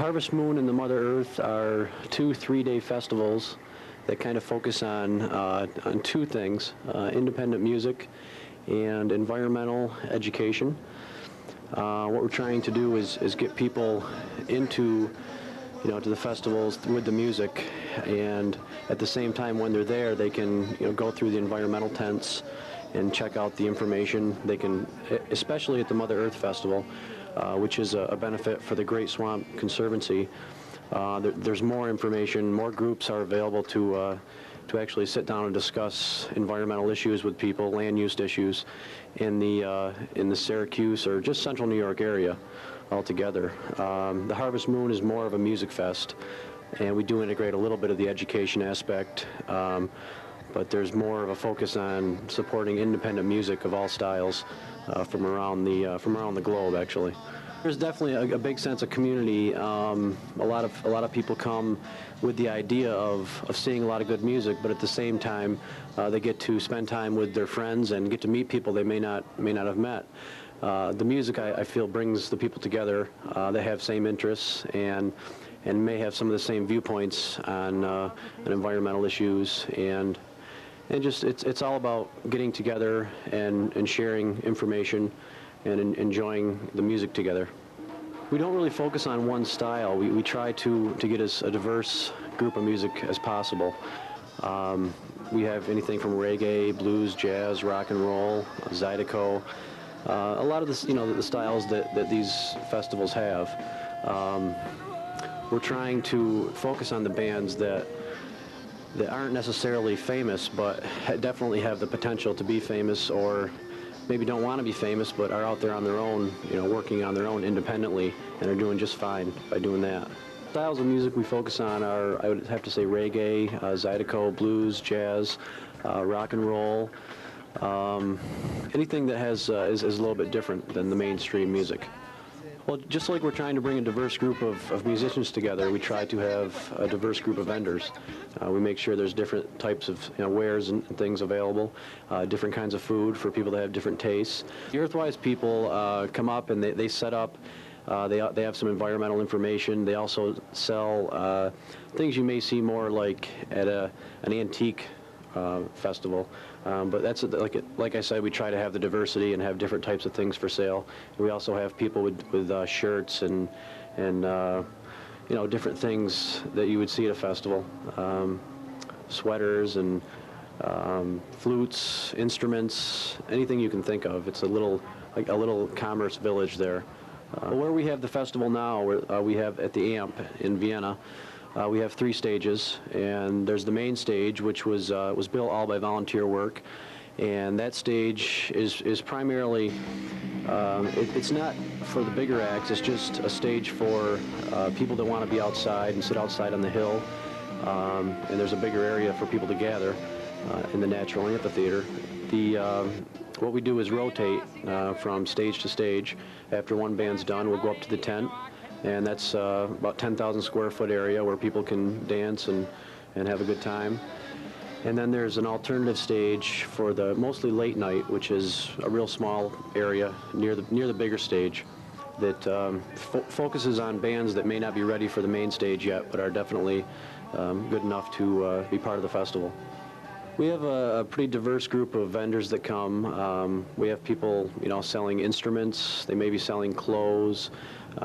Harvest Moon and the Mother Earth are two 3-day festivals that kind of focus on two things, independent music and environmental education. What we're trying to do is get people into, to the festivals with the music, and at the same time when they're there they can go through the environmental tents and check out the information. They can, especially at the Mother Earth Festival, which is a benefit for the Great Swamp Conservancy. There's more information, more groups are available to actually sit down and discuss environmental issues with people, land use issues in the Syracuse or just central New York area altogether. The Harvest Moon is more of a music fest, and we do integrate a little bit of the education aspect, but there's more of a focus on supporting independent music of all styles from around the globe, actually. There's definitely a big sense of community. A lot of people come with the idea of seeing a lot of good music, but at the same time, they get to spend time with their friends and get to meet people they may not have met. The music, I feel, brings the people together. They have same interests and may have some of the same viewpoints on environmental issues, and just it's all about getting together and sharing information and enjoying the music together. We don't really focus on one style. We try to get as a diverse group of music as possible. We have anything from reggae, blues, jazz, rock and roll, zydeco, a lot of the styles that these festivals have. We're trying to focus on the bands that aren't necessarily famous, but definitely have the potential to be famous, or maybe don't want to be famous, but are out there on their own, working on their own independently, and are doing just fine by doing that. Styles of music we focus on are, I would have to say, reggae, zydeco, blues, jazz, rock and roll, anything that is a little bit different than the mainstream music. Well, just like we're trying to bring a diverse group of musicians together, we try to have a diverse group of vendors. We make sure there's different types of wares and things available, different kinds of food for people that have different tastes. The Earthwise people come up and they set up. They have some environmental information. They also sell things you may see more like at an antique festival. But that's like I said, we try to have the diversity and have different types of things for sale. We also have people with shirts and different things that you would see at a festival, sweaters and flutes, instruments, anything you can think of. It's a little commerce village there. Where we have the festival now, we have at the AMP in Vienna. We have 3 stages, and there's the main stage, which was built all by volunteer work, and that stage is primarily, it's not for the bigger acts, it's just a stage for people that want to be outside and sit outside on the hill, and there's a bigger area for people to gather in the natural amphitheater. What we do is rotate from stage to stage. After one band's done, we'll go up to the tent, and that's about 10,000 square foot area where people can dance and have a good time. And then there's an alternative stage for the mostly late night, which is a real small area near the bigger stage that focuses on bands that may not be ready for the main stage yet, but are definitely good enough to be part of the festival. We have a pretty diverse group of vendors that come. We have people, selling instruments. They may be selling clothes.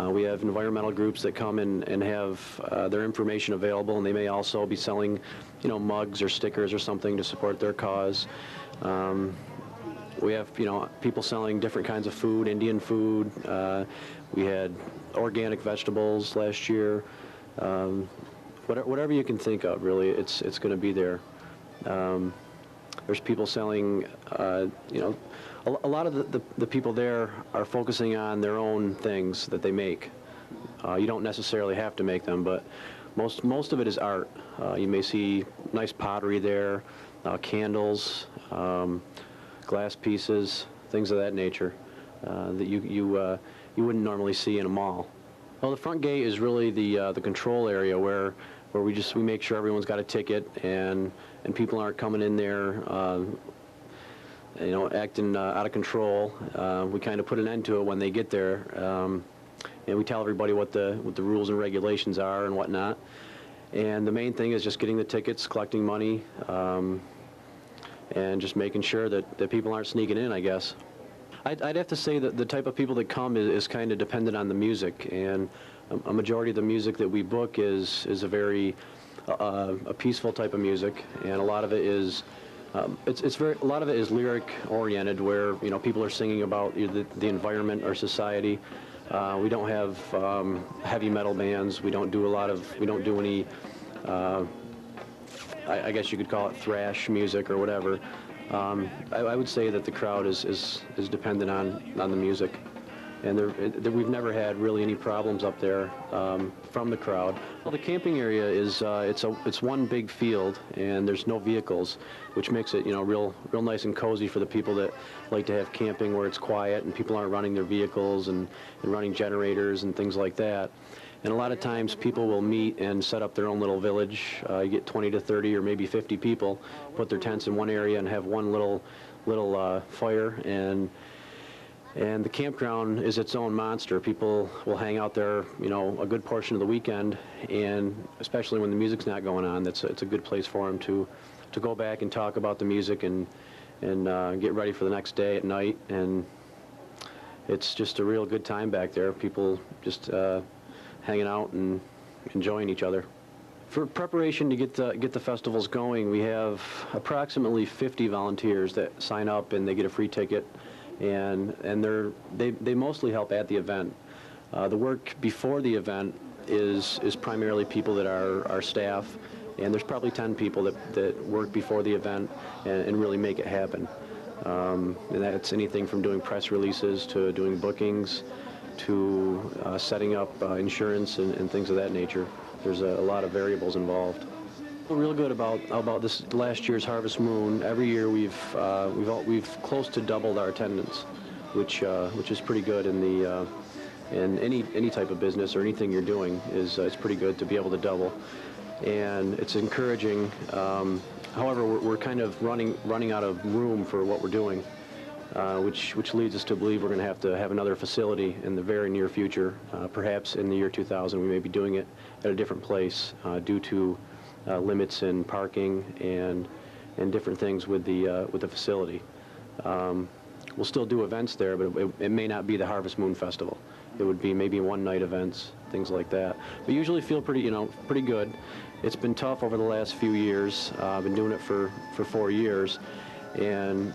We have environmental groups that come and have their information available, and they may also be selling, mugs or stickers or something to support their cause. We have, people selling different kinds of food, Indian food. We had organic vegetables last year. Whatever you can think of, really, it's going to be there. There's people selling, a lot of the people there are focusing on their own things that they make. You don't necessarily have to make them, but most of it is art. You may see nice pottery there, candles, glass pieces, things of that nature that you wouldn't normally see in a mall. Well, the front gate is really the control area where we make sure everyone's got a ticket and people aren't coming in there acting out of control. We kind of put an end to it when they get there, and we tell everybody what the rules and regulations are and whatnot. And the main thing is just getting the tickets, collecting money, and just making sure that people aren't sneaking in, I guess. I'd have to say that the type of people that come is kind of dependent on the music, and a majority of the music that we book is a very a peaceful type of music, and a lot of it is a lot of it is lyric oriented, where people are singing about the environment or society. We don't have heavy metal bands. We don't do any I guess you could call it thrash music or whatever. I would say that the crowd is dependent on the music, and we've never had really any problems up there from the crowd. Well, the camping area is it's one big field, and there's no vehicles, which makes it real nice and cozy for the people that like to have camping where it's quiet and people aren't running their vehicles and running generators and things like that. And a lot of times people will meet and set up their own little village. You get 20 to 30 or maybe 50 people, put their tents in one area and have one little fire, and the campground is its own monster. People will hang out there, a good portion of the weekend, and especially when the music's not going on, it's a good place for them to go back and talk about the music and get ready for the next day at night. And it's just a real good time back there. People just hanging out and enjoying each other. For preparation to get the festivals going, we have approximately 50 volunteers that sign up and they get a free ticket, and they mostly help at the event. The work before the event is primarily people that are our staff, and there's probably 10 people that work before the event and really make it happen. And that's anything from doing press releases to doing bookings, to setting up insurance and things of that nature. There's a lot of variables involved. We're real good about this last year's Harvest Moon. Every year we've close to doubled our attendance, which is pretty good in any type of business or anything you're doing it's pretty good to be able to double, and it's encouraging. However, we're kind of running out of room for what we're doing. Which leads us to believe we're going to have another facility in the very near future. Perhaps in the year 2000, we may be doing it at a different place due to limits in parking and different things with the facility. We'll still do events there, but it may not be the Harvest Moon Festival. It would be maybe one-night events, things like that. We usually feel pretty good. It's been tough over the last few years. I've been doing it for 4 years, and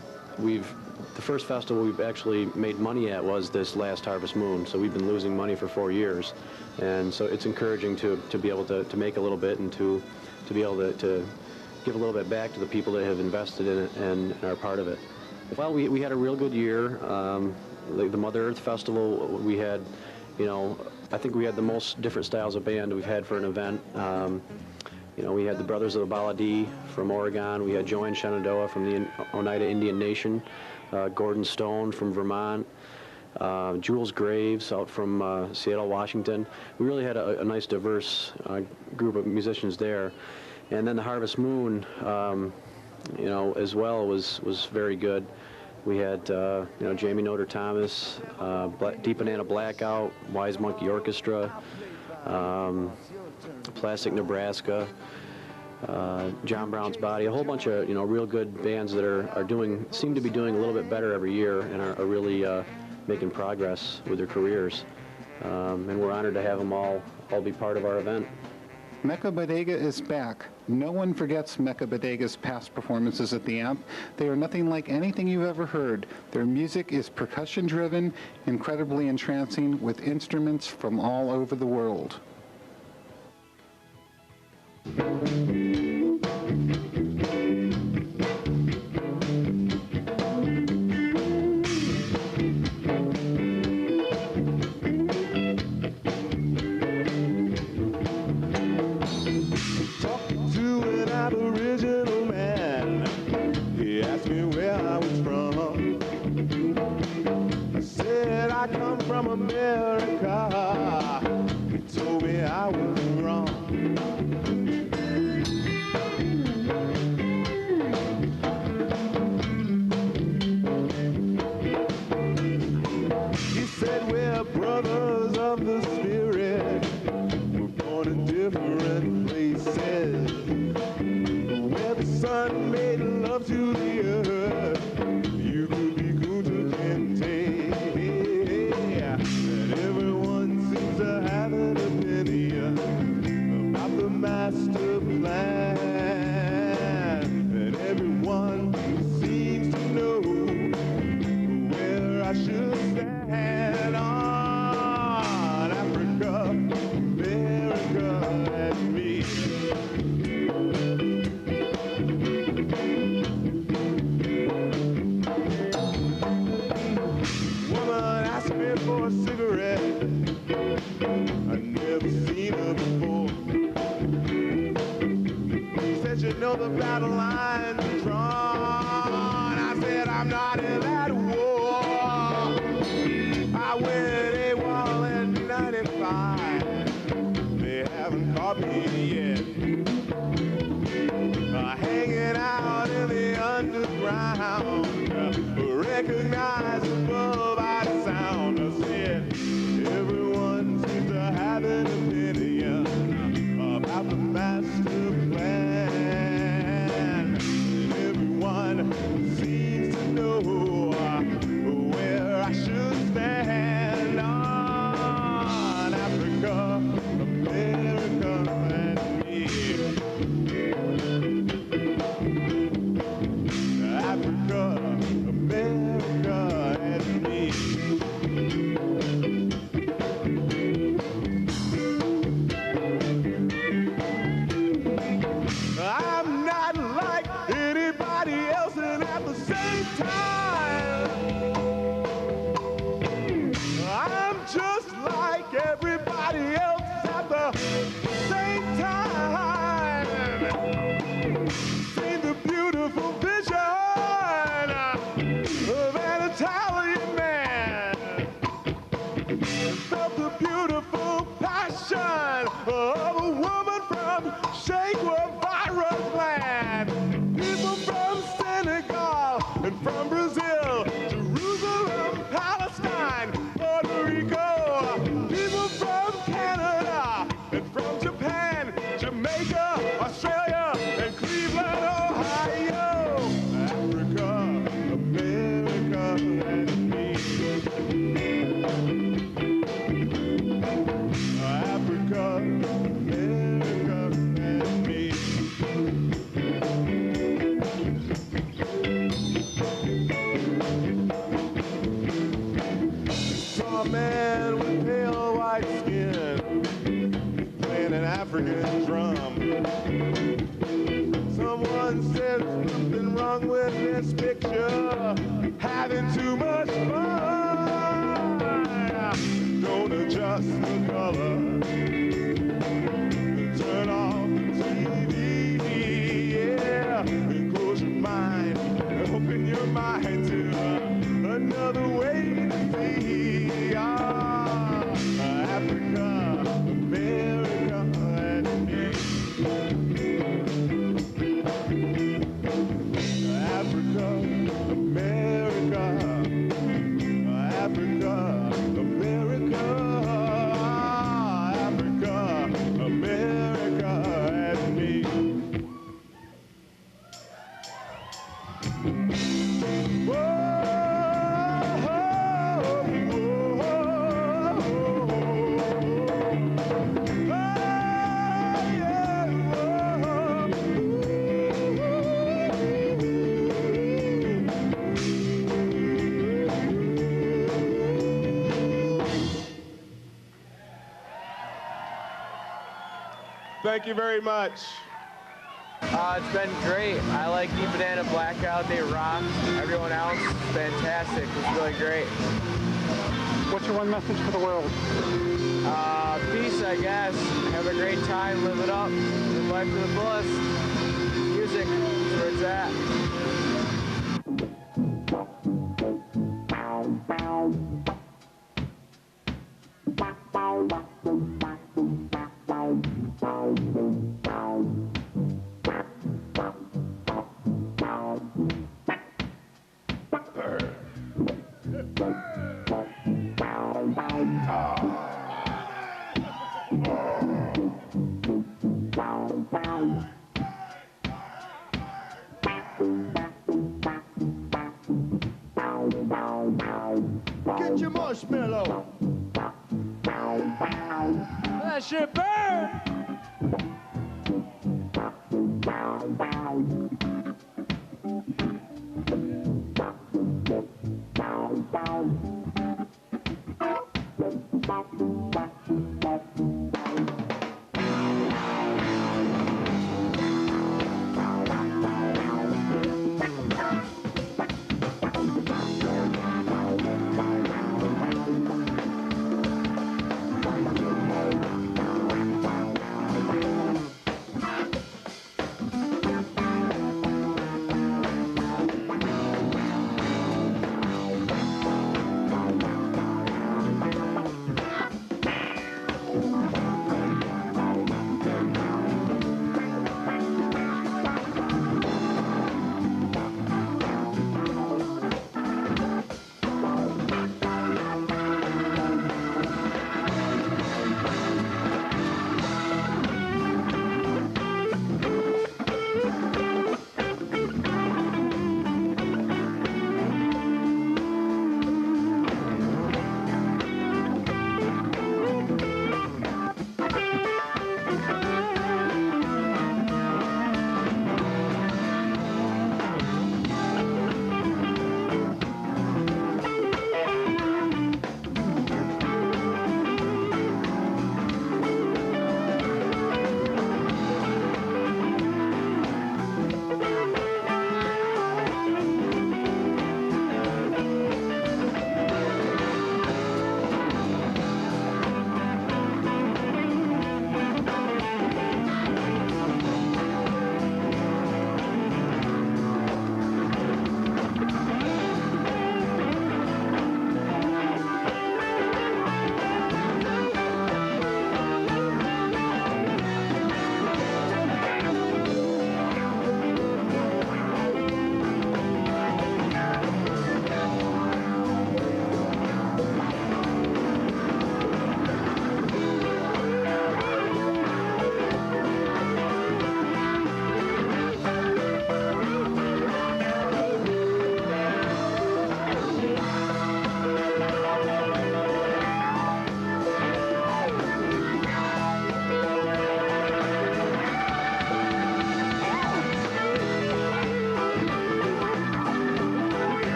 the first festival we've actually made money at was this last Harvest Moon, so we've been losing money for 4 years. And so it's encouraging to be able to make a little bit and to be able to give a little bit back to the people that have invested in it and are part of it. Well, we had a real good year. The Mother Earth Festival, we had, I think we had the most different styles of band we've had for an event. We had the Brothers of the Baladi from Oregon. We had Joanne Shenandoah from the Oneida Indian Nation. Gordon Stone from Vermont, Jules Graves out from Seattle, Washington. We really had a nice, diverse group of musicians there. And then the Harvest Moon, as well, was very good. We had, Jamie NOTARTHOMAS, Deep Banana Blackout, Wise Monkey Orchestra, Plastic Nebraska, John Brown's Body, a whole bunch of real good bands that seem to be doing a little bit better every year and are really making progress with their careers. And we're honored to have them all be part of our event. MECCA Bodega is back. No one forgets MECCA Bodega's past performances at the Amp. They are nothing like anything you've ever heard. Their music is percussion-driven, incredibly entrancing, with instruments from all over the world. America, he told me I was wrong. sun made love to the earth, you could be good to gente. And everyone seems to have an opinion about the master plan. And everyone seems to know where I should stand on Africa, America, and me. Woman asked me for a cigarette. I'd never seen her before. She said, you know the battle lines are drawn. I said, I'm not in that war. I went AWOL in '95. They haven't caught me yet. Hanging out in the underground, recognizable by sound. I said, everyone seems to have an opinion about the master plan. And everyone seems to know where I should stand on Africa, America, and me. Africa, America, and me. I'm not like anybody else, and at the same time, I'm just like everybody else at the same time. Seen the beautiful vision of an Italian man. Felt the beautiful passion of a woman from Virus land. People from Senegal and from Brazil, Jerusalem, Palestine, Puerto Rico. People from Canada and from Japan, Jamaica, Australia, and Cleveland, Ohio. Africa, America, and me. Africa, America, and me. Saw a man with pale white skin playing an African drum. Someone said something wrong with this picture, having too much fun. Don't adjust the color, turn off the TV, yeah, and close your mind, open your mind to another way to see Africa, America, and me. Africa, America, Africa, America, Africa, America, and me. Thank you very much. It's been great. I like Deep Banana Blackout. They rocked. Everyone else, fantastic. It was really great. What's your one message for the world? Peace, I guess. Have a great time. Live it up. Live life to the fullest. Music, that's where it's at. Get your marshmallow. That shit burn!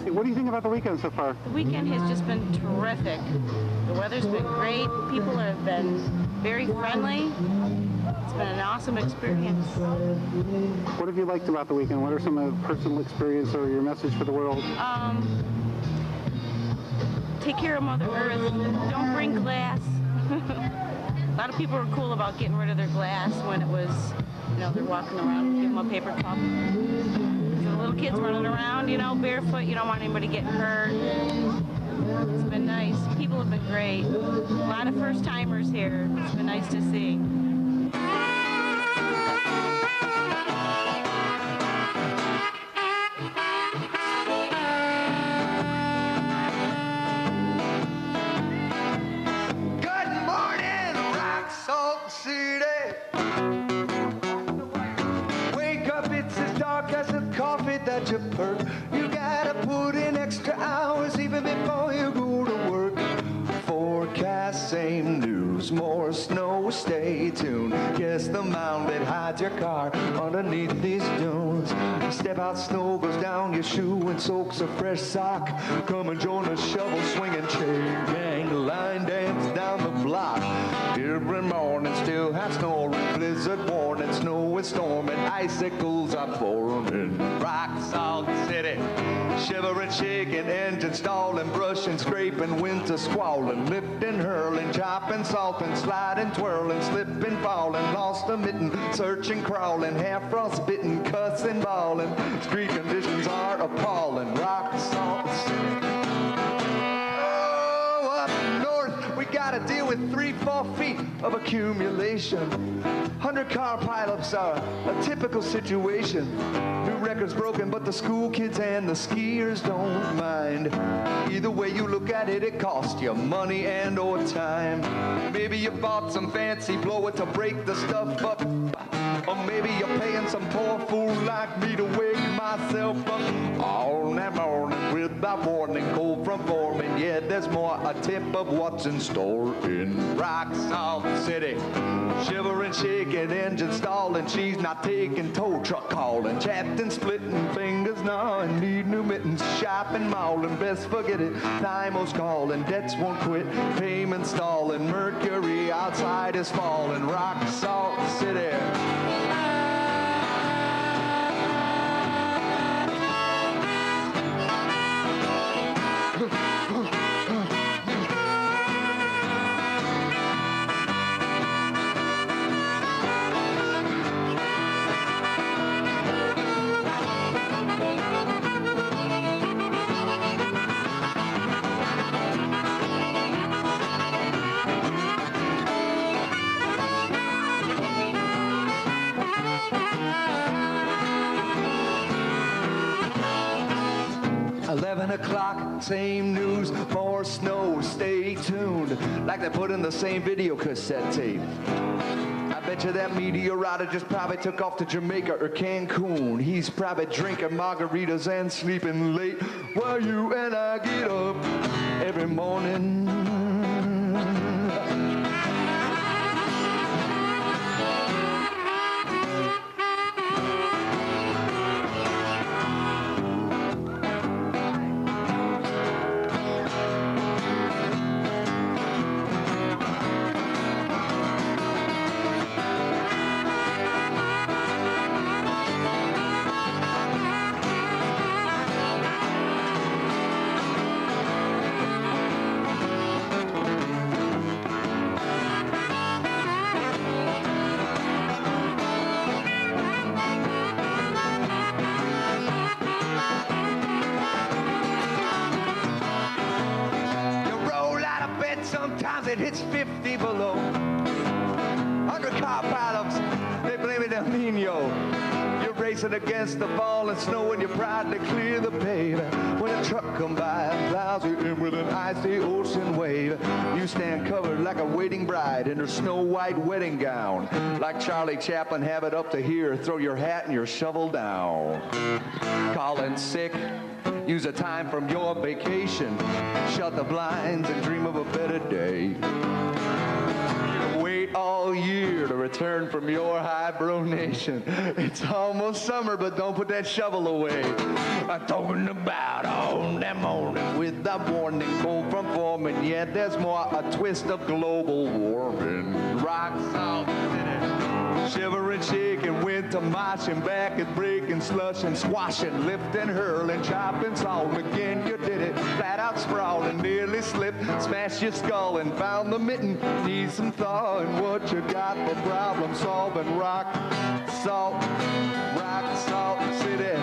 What do you think about the weekend so far? The weekend has just been terrific. The weather's been great. People have been very friendly. It's been an awesome experience. What have you liked about the weekend? What are some of the personal experience or your message for the world? Take care of Mother Earth. Don't bring glass. A lot of people were cool about getting rid of their glass when it was, you know, they're walking around, give them a paper cup. The little kids running around, you know, barefoot. You don't want anybody getting hurt. It's been nice. People have been great. A lot of first-timers here. It's been nice to see. Good morning, Rock Salt City. Wake up, it's as dark as a coffee that you perk. You gotta put in extra hours even before you go to work. Forecast, same news, more snow, stay tuned. Guess the mound that hides your car underneath these dunes. Step out, snow goes down your shoe and soaks a fresh sock. Come and join a shovel swinging chain gang line dance down the block. Every morning still have snoring, blizzard warning, snow is storming, icicles are forming. Rock Salt City, shivering, shaking, engine stalling, brushing, scraping, winter squalling, lifting, hurling, chopping, salting, sliding, twirling, slipping, falling, lost a mitten, searching, crawling, half frostbitten, cussing, bawling. Street conditions are appalling. Rock Salt City. Oh, up north, we gotta deal with 3-4 feet of accumulation. 100-car pileups are a typical situation. New records broken, but the school kids and the skiers don't mind. Either way you look at it, it costs you money and or time. Maybe you bought some fancy blower to break the stuff up. Or maybe you're paying some poor fool like me to wake myself up all that morning without warning, cold from forming. Yeah, there's more a tip of what's in store in Rock Salt City. Shivering, shaking, engine stalling, she's not taking, tow truck calling, chapped and splitting, fingers gnawing, need new mittens, shopping, mauling, best forget it, time-o's calling, debts won't quit, payments stalling, mercury outside is falling. Rock Salt City. O'clock, same news, more snow, stay tuned. Like they put in the same video cassette tape. I bet you that meteorite just probably took off to Jamaica or Cancun. He's probably drinking margaritas and sleeping late while you and I get up every morning. it hits 50 below. Under car pileups, they blame it El Nino. You're racing against the ball and snow and you're proud to clear the pave. When a truck comes by and plows you in with an icy ocean wave, you stand covered like a waiting bride in her snow white wedding gown. Like Charlie Chaplin, have it up to here, throw your hat and your shovel down. Calling sick, use a time from your vacation. Shut the blinds and dream of a better day. Wait all year to return from your hibernation. It's almost summer, but don't put that shovel away. I'm talking about on that morning with the warning cold from forming. Yeah, there's more a twist of global warming. Rock salt city, shivering, shaking, winter marching back and breaking, slushing, squashing, lifting, hurling, chopping, sawing. Again, you did it, flat out sprawling, nearly slipped, smashed your skull and found the mitten. Need some thawing, what you got for problem solving? Rock salt city.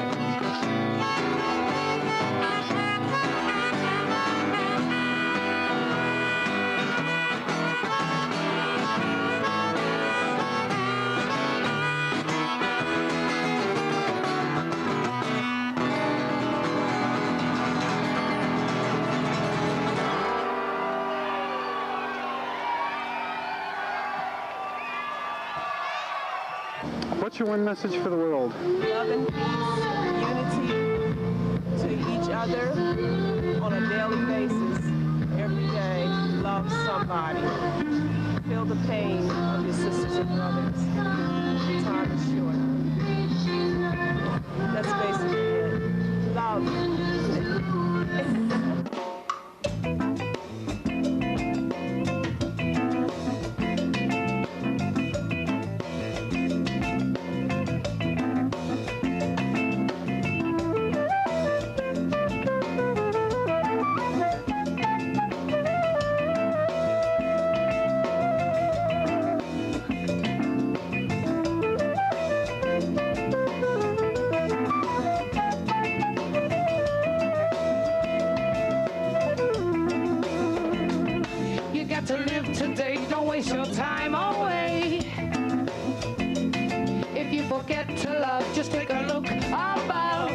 What's your one message for the world? Love and peace, unity to each other on a daily basis. Every day, love somebody. Feel the pain of your sisters and brothers. Time is short. That's basically it. Love. To live today, don't waste your time away. If you forget to love, just take a look above,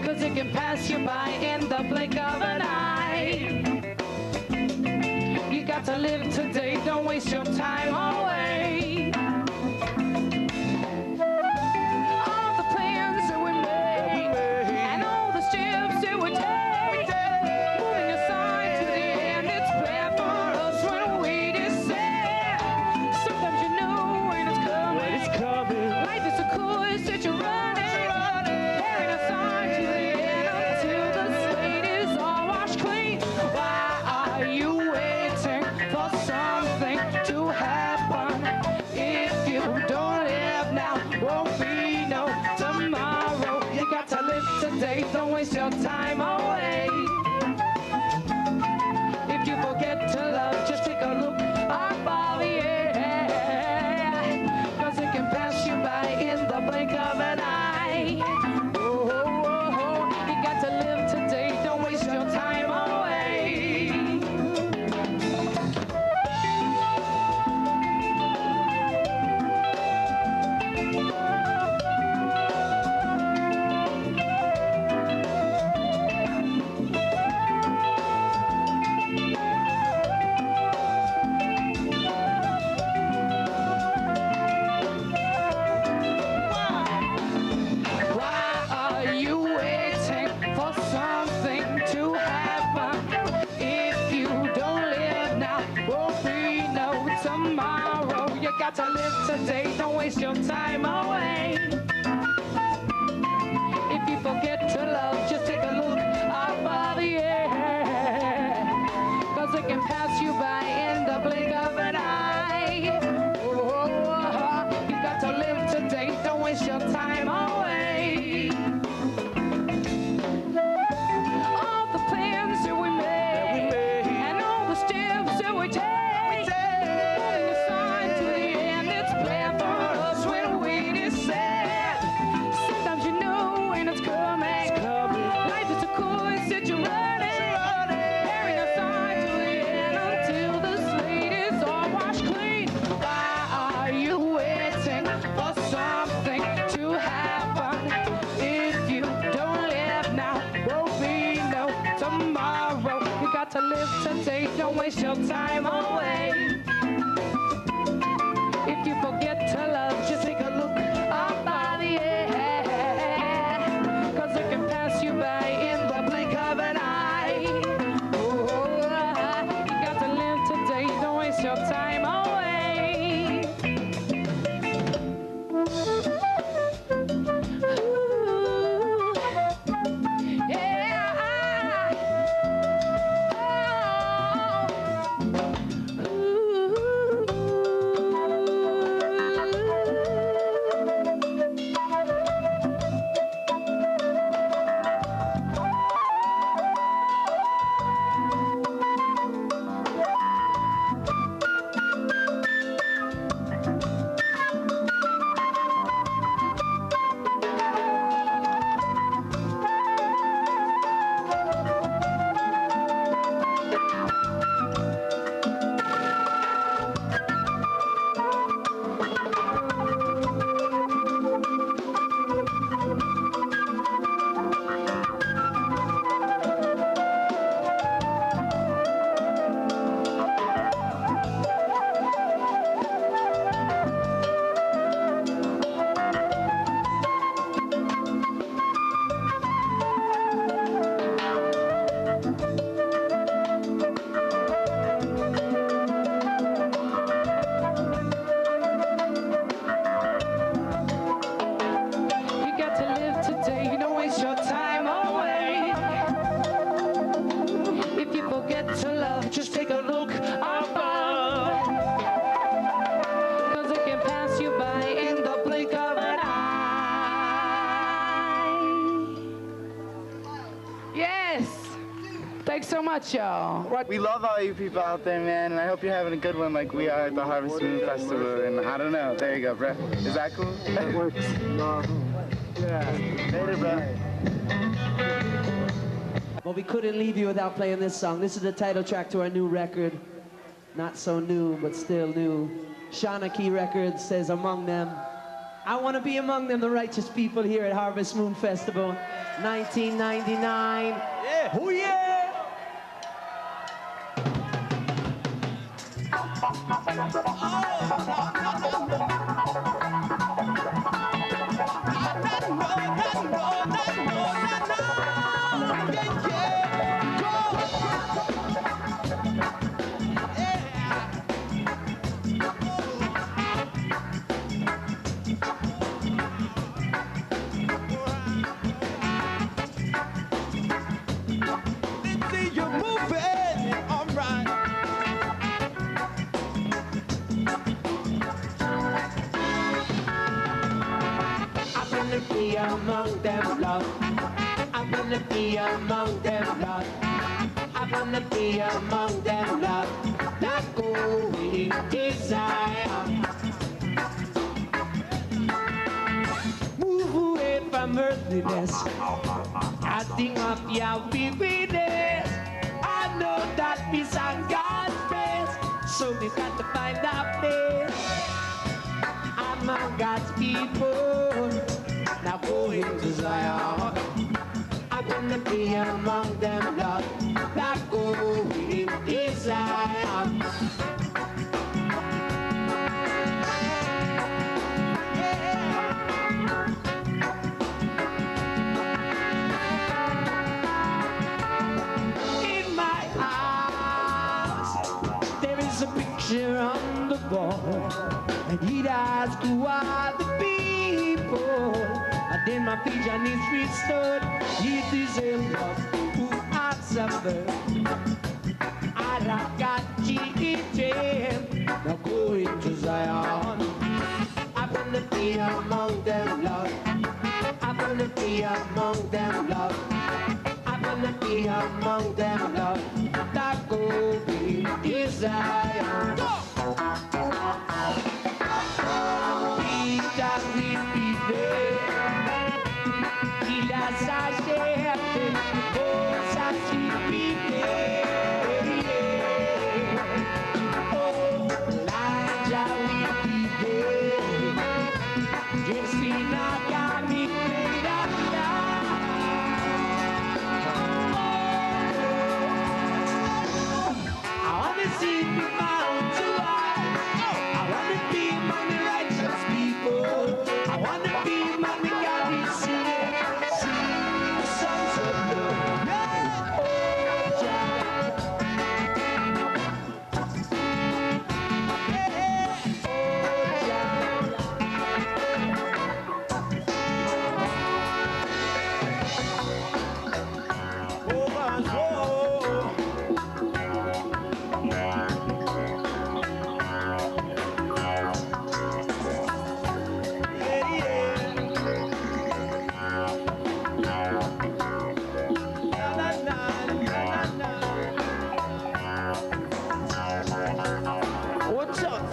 'cause it can pass you by in the blink of an eye. You got to live today, don't waste your time away. All the plans that we made and all the steps that we take, don't waste your time away. If you forget to love, just take a look above, yeah, 'cause it can pass you by in the blink of an eye. Oh, oh, oh, you got to live today, don't waste your time away. Got to live today, don't waste your time away. If you forget to love, just take a look above the air, 'cause it can pass you by in the blink of an eye. Oh, oh, oh, you got to live today, don't waste your time away. All the plans that we made and all the steps that we take, life is a course that you're running. Carrying a sign to the today, don't waste your time away. If you forget to love, just take a look up by the air. 'Cause it can pass you by in the blink of an eye. Oh, you got to live today, don't waste your time away. Ooh, yeah. Thanks so much, y'all. We love all you people out there, man, and I hope you're having a good one like we are at the Harvest Moon Festival. And I don't know, there you go, bro. Is that cool? That works. Yeah. Later, bro. Well, we couldn't leave you without playing this song. This is the title track to our new record. Not so new, but still new. Shawnee Records says among them. I want to be among them, the righteous people here at Harvest Moon Festival, 1999. Yeah. Oh, yeah! Be among them, Lord. I wanna be among them, Lord. I wanna be among them, Lord. That going desire. Move away from earthliness. I think of Yahweh witness. I know that peace on God's face. So we got to find our place among God's people. Now going to Zion, I wanna be among them, Lord. Now going to Zion. In my house, there is a picture on the wall, and he'd ask who are the people. And then my vision is restored. It is a love who I suffer. I got cheated. Now going to Zion. I wanna be among them, Lord. I wanna be among them, Lord. I wanna be among them, Lord. Now going to Zion. Peter will be there. Il a sa cherté, oh, sa suffit. Oh, Elijah will be there. Just see now, got me made up now. What's up?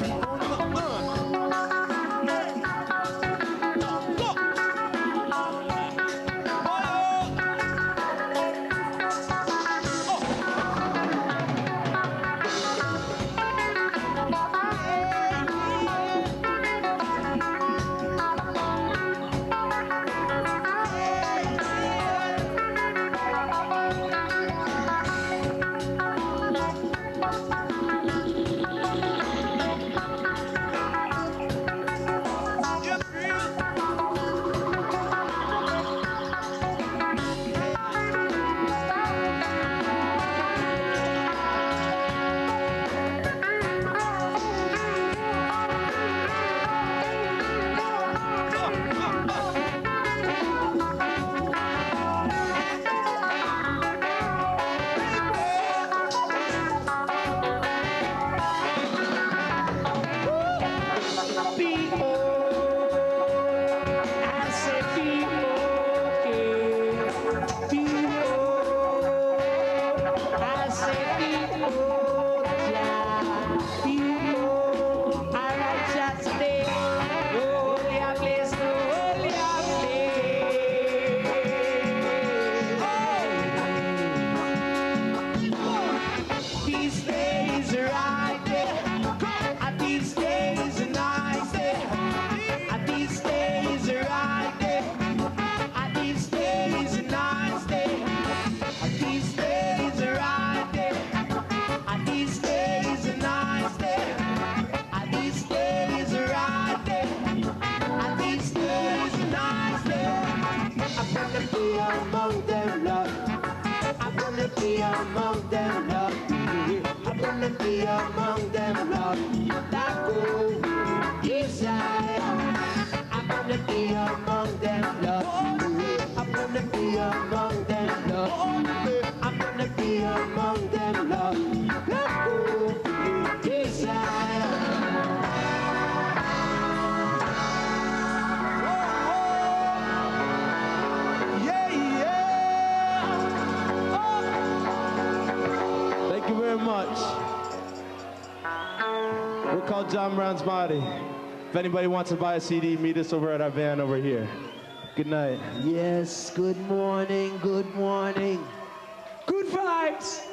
We're called John Brown's Body. If anybody wants to buy a CD, meet us over at our van over here. Good night. Yes, good morning, good morning. Good vibes.